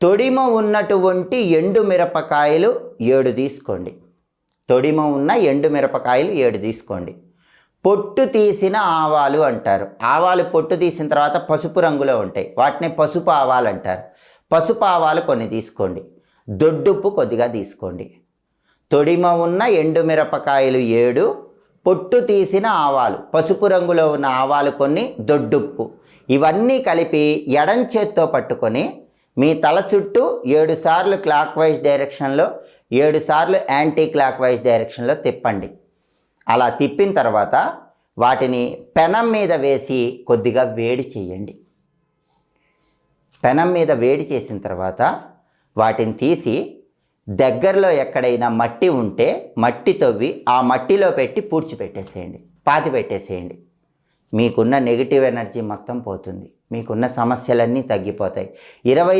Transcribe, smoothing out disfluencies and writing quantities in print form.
తొడిమ ఉన్నటువంటి ఎండు మిరపకాయలు 7 తీసుకోండి. తొడిమ ఉన్న ఎండు మిరపకాయలు 7 తీసుకోండి. పొట్టు తీసిన ఆవాలు అంటారు. ఆవాలు పొట్టు తీసిన తర్వాత పసుపు రంగులో ఉంటాయి, వాటిని పసుపు ఆవాలు అంటారు. పసుపు ఆవాలు కొన్ని తీసుకోండి. దొడ్డుప్పు కొద్దిగా తీసుకోండి. తొడిమ ఉన్న ఎండు మిరపకాయలు 7, పొట్టు తీసిన ఆవాలు, పసుపు రంగులో ఉన్న ఆవాలు కొన్ని, దొడ్డుప్పు, ఇవన్నీ కలిపి ఎడం చేత్తో పట్టుకొని మీ తల చుట్టూ 7 సార్లు క్లాక్ వైజ్ డైరెక్షన్లో, 7 సార్లు యాంటీ క్లాక్ వైజ్ డైరెక్షన్లో తిప్పండి. అలా తిప్పిన తర్వాత వాటిని పెనం మీద వేసి కొద్దిగా వేడి చేయండి. పెనం మీద వేడి చేసిన తర్వాత వాటిని తీసి దగ్గరలో ఎక్కడైనా మట్టి ఉంటే మట్టి తవ్వి ఆ మట్టిలో పెట్టి పూడ్చిపెట్టేసేయండి, పాతి పెట్టేసేయండి. మీకున్న నెగిటివ్ ఎనర్జీ మొత్తం పోతుంది, మీకున్న సమస్యలన్నీ తగ్గిపోతాయి. 20